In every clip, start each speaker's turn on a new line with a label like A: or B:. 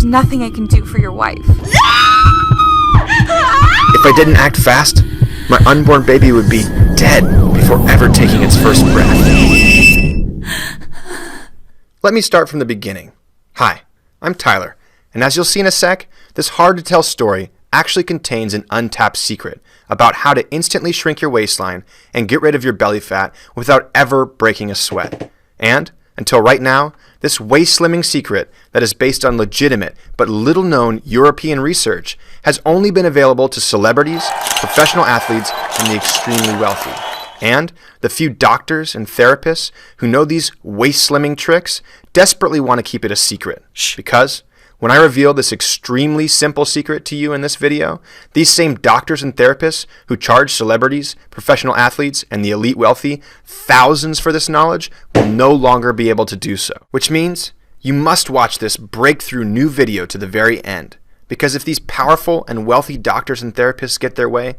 A: nothing I can do for your wife.
B: If I didn't act fast, my unborn baby would be dead before ever taking its first breath. Let me start from the beginning. Hi, I'm Tyler, and as you'll see in a sec, this hard-to-tell story actually contains an untapped secret about how to instantly shrink your waistline and get rid of your belly fat without ever breaking a sweat. And, until right now, this waist-slimming secret that is based on legitimate but little-known European research has only been available to celebrities, professional athletes, and the extremely wealthy. And the few doctors and therapists who know these waist-slimming tricks desperately want to keep it a secret. Because when I reveal this extremely simple secret to you in this video, these same doctors and therapists who charge celebrities, professional athletes, and the elite wealthy thousands for this knowledge will no longer be able to do so. Which means you must watch this breakthrough new video to the very end. Because if these powerful and wealthy doctors and therapists get their way,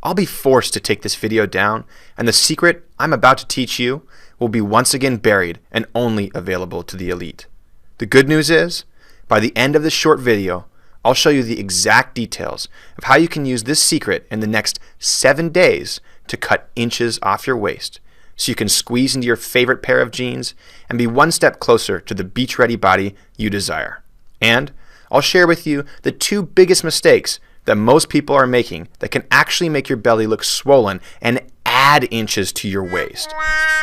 B: I'll be forced to take this video down, and the secret I'm about to teach you will be once again buried and only available to the elite. The good news is, by the end of this short video, I'll show you the exact details of how you can use this secret in the next 7 days to cut inches off your waist, so you can squeeze into your favorite pair of jeans and be one step closer to the beach-ready body you desire. And I'll share with you the 2 biggest mistakes that most people are making that can actually make your belly look swollen and add inches to your waist.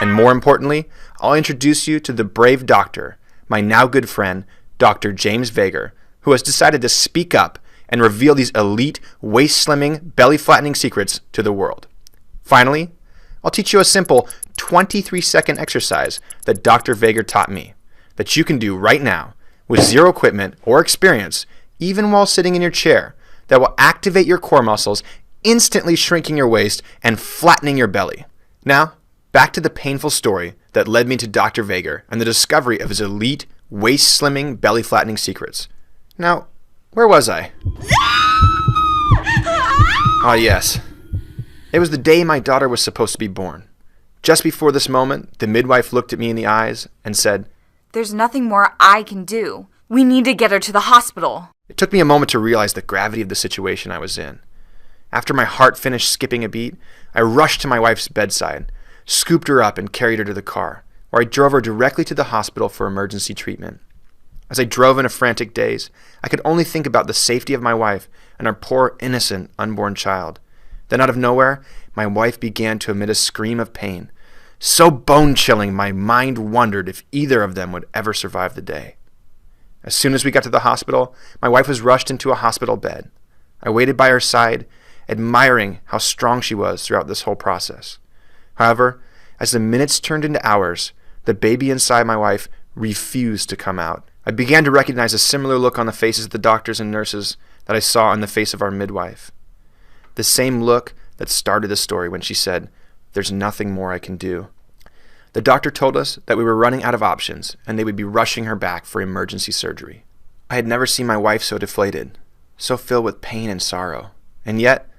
B: And more importantly, I'll introduce you to the brave doctor, my now good friend, Dr. James Vager, who has decided to speak up and reveal these elite waist-slimming, belly-flattening secrets to the world. Finally, I'll teach you a simple 23-second exercise that Dr. Vager taught me that you can do right now with zero equipment or experience, even while sitting in your chair, that will activate your core muscles, instantly shrinking your waist and flattening your belly. Now, back to the painful story that led me to Dr. Vager and the discovery of his elite waist-slimming, belly-flattening secrets. Now, where was I? Ah, yes. It was the day my daughter was supposed to be born. Just before this moment, the midwife looked at me in the eyes and said,
A: "There's nothing more I can do. We need to get her to the hospital."
B: It took me a moment to realize the gravity of the situation I was in. After my heart finished skipping a beat, I rushed to my wife's bedside, scooped her up and carried her to the car, where I drove her directly to the hospital for emergency treatment. As I drove in a frantic daze, I could only think about the safety of my wife and our poor, innocent, unborn child. Then out of nowhere, my wife began to emit a scream of pain, so bone-chilling my mind wondered if either of them would ever survive the day. As soon as we got to the hospital, my wife was rushed into a hospital bed. I waited by her side, admiring how strong she was throughout this whole process. However, as the minutes turned into hours, the baby inside my wife refused to come out. I began to recognize a similar look on the faces of the doctors and nurses that I saw on the face of our midwife. The same look that started the story when she said, "There's nothing more I can do." The doctor told us that we were running out of options and they would be rushing her back for emergency surgery. I had never seen my wife so deflated, so filled with pain and sorrow. And yet,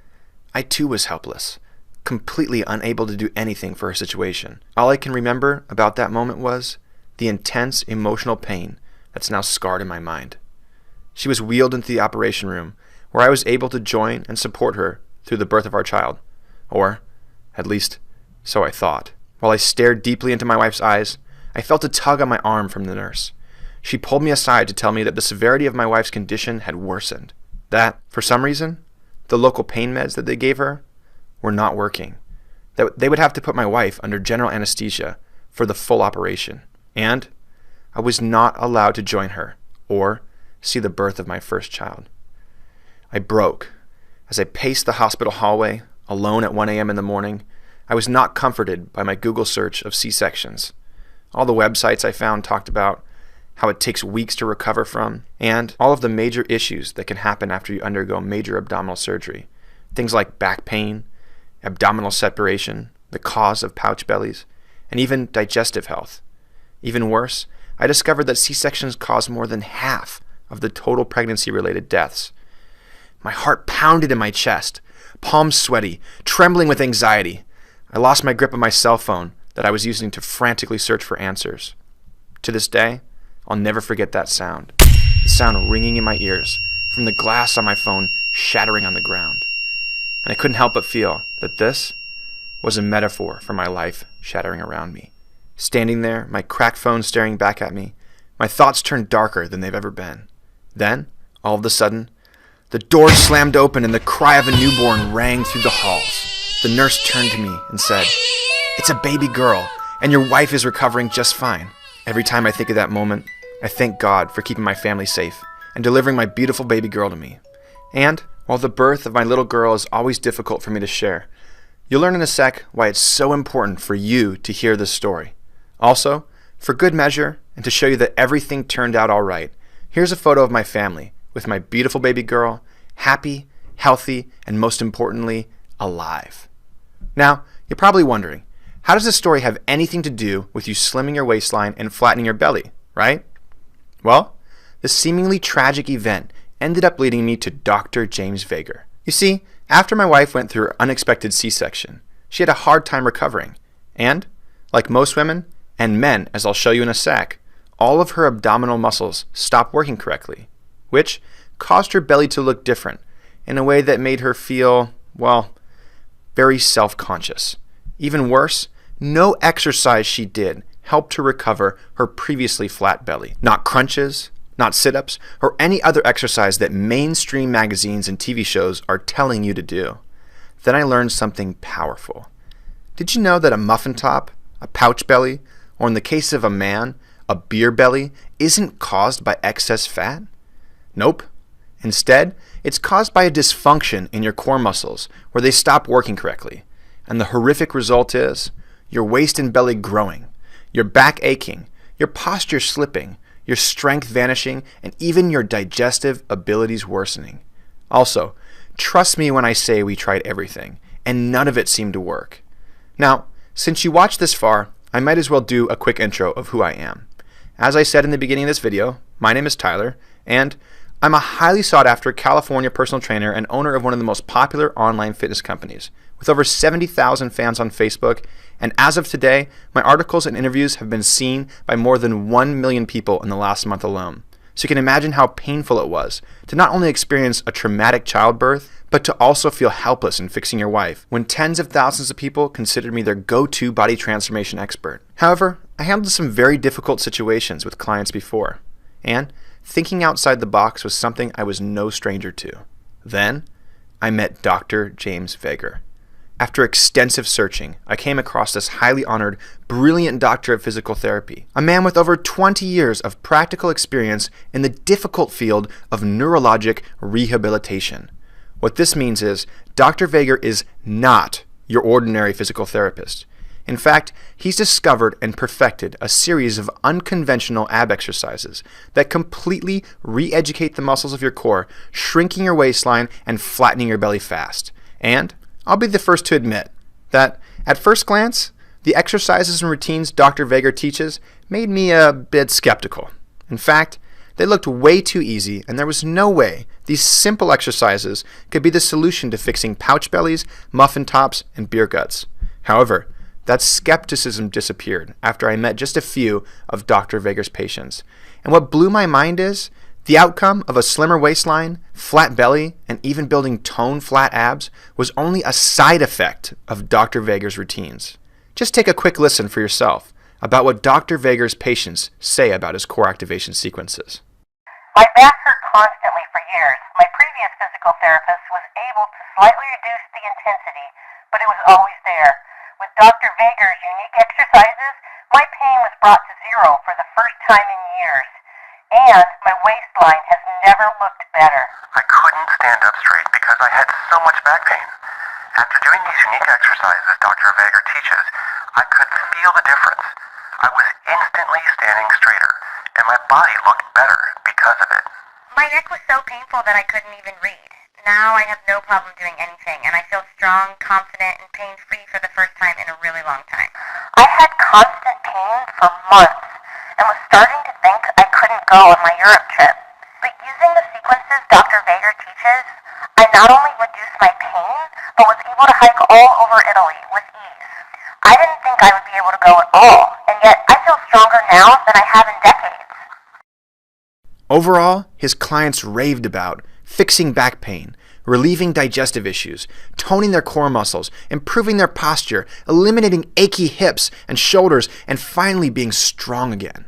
B: I too was helpless, completely unable to do anything for her situation. All I can remember about that moment was the intense emotional pain that's now scarred in my mind. She was wheeled into the operation room, where I was able to join and support her through the birth of our child. Or, at least, so I thought. While I stared deeply into my wife's eyes, I felt a tug on my arm from the nurse. She pulled me aside to tell me that the severity of my wife's condition had worsened. That, for some reason, the local pain meds that they gave her were not working. That they would have to put my wife under general anesthesia for the full operation. And I was not allowed to join her or see the birth of my first child. I broke. As I paced the hospital hallway, alone at 1 a.m. in the morning, I was not comforted by my Google search of C-sections. All the websites I found talked about how it takes weeks to recover from, and all of the major issues that can happen after you undergo major abdominal surgery. Things like back pain, abdominal separation, the cause of pouch bellies, and even digestive health. Even worse, I discovered that C-sections cause more than half of the total pregnancy-related deaths. My heart pounded in my chest, palms sweaty, trembling with anxiety. I lost my grip of my cell phone that I was using to frantically search for answers. To this day, I'll never forget that sound. the sound ringing in my ears from the glass on my phone shattering on the ground. And I couldn't help but feel that this was a metaphor for my life shattering around me. Standing there, my cracked phone staring back at me, my thoughts turned darker than they've ever been. Then, all of a sudden, the door slammed open and the cry of a newborn rang through the halls. The nurse turned to me and said, "It's a baby girl, and your wife is recovering just fine." Every time I think of that moment, I thank God for keeping my family safe and delivering my beautiful baby girl to me. And while the birth of my little girl is always difficult for me to share, you'll learn in a sec why it's so important for you to hear this story. Also, for good measure, and to show you that everything turned out all right, here's a photo of my family with my beautiful baby girl, happy, healthy, and most importantly, alive. Now, you're probably wondering, how does this story have anything to do with you slimming your waistline and flattening your belly, right? Well, the seemingly tragic event ended up leading me to Dr. James Vager. You see, after my wife went through her unexpected C-section, she had a hard time recovering. And, like most women, and men, as I'll show you in a sec, all of her abdominal muscles stopped working correctly, which caused her belly to look different in a way that made her feel, well, very self-conscious. Even worse, no exercise she did helped her recover her previously flat belly. Not crunches, not sit-ups, or any other exercise that mainstream magazines and TV shows are telling you to do. Then I learned something powerful. Did you know that a muffin top, a pouch belly, or in the case of a man, a beer belly, isn't caused by excess fat? Nope. Instead, it's caused by a dysfunction in your core muscles where they stop working correctly. And the horrific result is your waist and belly growing, your back aching, your posture slipping, your strength vanishing, and even your digestive abilities worsening. Also, trust me when I say we tried everything, and none of it seemed to work. Now, since you watched this far, I might as well do a quick intro of who I am. As I said in the beginning of this video, my name is Tyler, and I'm a highly sought-after California personal trainer and owner of one of the most popular online fitness companies, with over 70,000 fans on Facebook, and as of today, my articles and interviews have been seen by more than 1 million people in the last month alone. So you can imagine how painful it was to not only experience a traumatic childbirth, but to also feel helpless in fixing your wife, when tens of thousands of people considered me their go-to body transformation expert. However, I handled some very difficult situations with clients before, and thinking outside the box was something I was no stranger to. Then, I met Dr. James Vager. After extensive searching, I came across this highly honored, brilliant doctor of physical therapy, a man with over 20 years of practical experience in the difficult field of neurologic rehabilitation. What this means is, Dr. Vager is not your ordinary physical therapist. In fact, he's discovered and perfected a series of unconventional ab exercises that completely re-educate the muscles of your core, shrinking your waistline and flattening your belly fast. And I'll be the first to admit that, at first glance, the exercises and routines Dr. Vager teaches made me a bit skeptical. In fact, they looked way too easy, and there was no way these simple exercises could be the solution to fixing pouch bellies, muffin tops, and beer guts. However, that skepticism disappeared after I met just a few of Dr. Vager's patients. And what blew my mind is, the outcome of a slimmer waistline, flat belly, and even building toned flat abs was only a side effect of Dr. Vager's routines. Just take a quick listen for yourself about what Dr. Vager's patients say about his core activation sequences.
C: My back hurt constantly for years. My previous physical therapist was able to slightly reduce the intensity, but it was always there. With Dr. Vager's unique exercises, my pain was brought to zero for the first time in years. And my waistline has never looked better.
D: I couldn't stand up straight because I had so much back pain. After doing these unique exercises Dr. Vager teaches, I could feel the difference. I was instantly standing straighter, and my body looked better because of it.
C: My neck was so painful that I couldn't even read. Now I have no problem doing anything, and I feel strong, confident, and pain-free for the first time in a really long time. I had constant pain for months, and was starting to think I couldn't go on my Europe trip. But using the sequences Dr. Vager teaches, I not only reduced my pain, but was able to hike all over Italy with ease. I didn't think I would be able to go at all, and yet I feel stronger now than I have in decades.
B: Overall, his clients raved about fixing back pain, relieving digestive issues, toning their core muscles, improving their posture, eliminating achy hips and shoulders, and finally being strong again.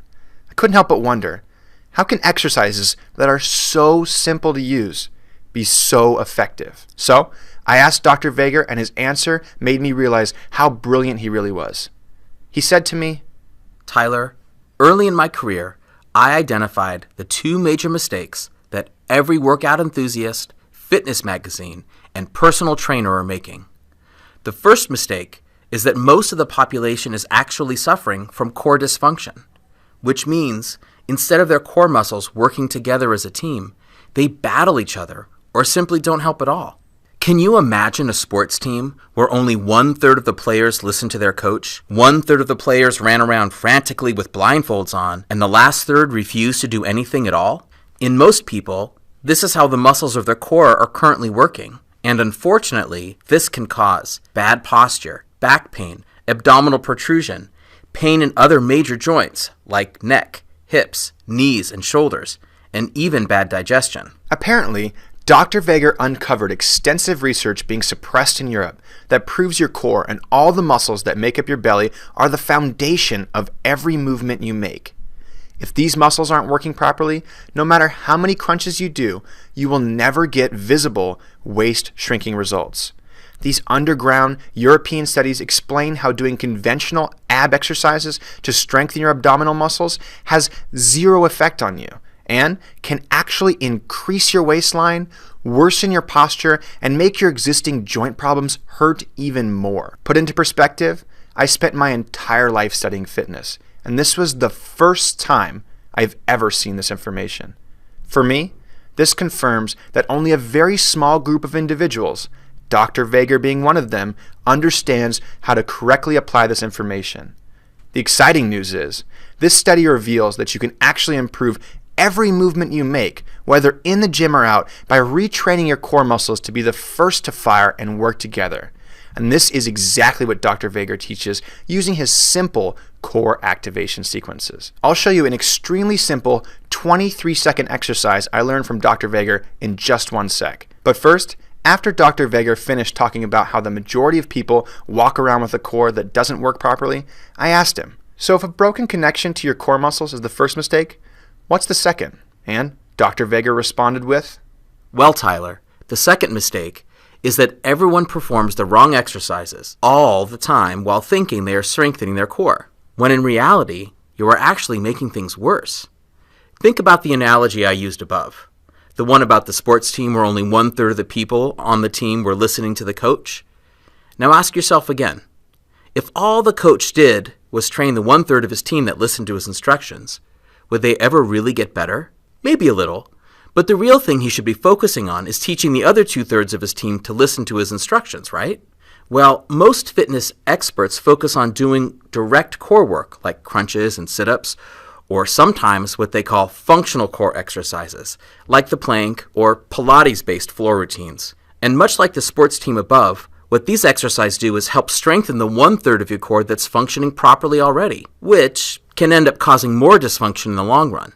B: I couldn't help but wonder, how can exercises that are so simple to use be so effective? So, I asked Dr. Vager, and his answer made me realize how brilliant he really was. He said to me,
E: Tyler, early in my career, I identified the two major mistakes that every workout enthusiast, fitness magazine, and personal trainer are making. The first mistake is that most of the population is actually suffering from core dysfunction, which means instead of their core muscles working together as a team, they battle each other or simply don't help at all. Can you imagine a sports team where only 1/3 of the players listened to their coach, 1/3 of the players ran around frantically with blindfolds on, and the last third refused to do anything at all? In most people, this is how the muscles of their core are currently working, and unfortunately, this can cause bad posture, back pain, abdominal protrusion, pain in other major joints like neck, hips, knees, and shoulders, and even bad digestion.
B: Apparently, Dr. Vager uncovered extensive research being suppressed in Europe that proves your core and all the muscles that make up your belly are the foundation of every movement you make. If these muscles aren't working properly, no matter how many crunches you do, you will never get visible waist shrinking results. These underground European studies explain how doing conventional ab exercises to strengthen your abdominal muscles has zero effect on you and can actually increase your waistline, worsen your posture, and make your existing joint problems hurt even more. Put into perspective, I spent my entire life studying fitness, and this was the first time I've ever seen this information. For me, this confirms that only a very small group of individuals, Dr. Vager being one of them, understands how to correctly apply this information. The exciting news is, this study reveals that you can actually improve every movement you make, whether in the gym or out, by retraining your core muscles to be the first to fire and work together. And this is exactly what Dr. Vager teaches using his simple core activation sequences. I'll show you an extremely simple 23-second exercise I learned from Dr. Vager in just 1 sec. But first, after Dr. Vager finished talking about how the majority of people walk around with a core that doesn't work properly, I asked him, so if a broken connection to your core muscles is the first mistake, what's the second? And Dr. Vager responded with,
E: Well, Tyler, the second mistake is that everyone performs the wrong exercises all the time while thinking they are strengthening their core, when in reality, you are actually making things worse. Think about the analogy I used above, the one about the sports team where only 1/3 of the people on the team were listening to the coach. Now ask yourself again, if all the coach did was train the 1/3 of his team that listened to his instructions, would they ever really get better? Maybe a little. But the real thing he should be focusing on is teaching the other 2/3 of his team to listen to his instructions, right? Well, most fitness experts focus on doing direct core work, like crunches and sit-ups, or sometimes what they call functional core exercises, like the plank or Pilates-based floor routines. And much like the sports team above, what these exercises do is help strengthen the 1/3 of your core that's functioning properly already, which can end up causing more dysfunction in the long run.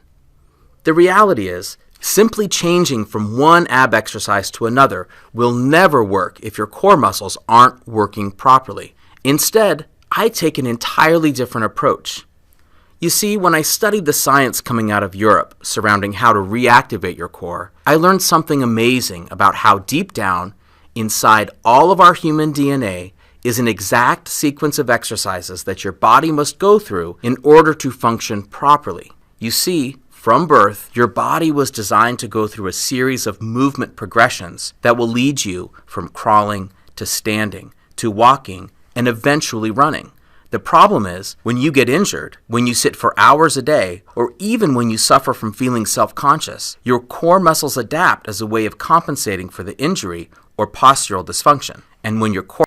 E: The reality is, simply changing from one ab exercise to another will never work if your core muscles aren't working properly. Instead, I take an entirely different approach. You see, when I studied the science coming out of Europe surrounding how to reactivate your core, I learned something amazing about how deep down, inside all of our human DNA, is an exact sequence of exercises that your body must go through in order to function properly. You see, from birth, your body was designed to go through a series of movement progressions that will lead you from crawling to standing to walking and eventually running. The problem is, when you get injured, when you sit for hours a day, or even when you suffer from feeling self-conscious, your core muscles adapt as a way of compensating for the injury or postural dysfunction. And when your core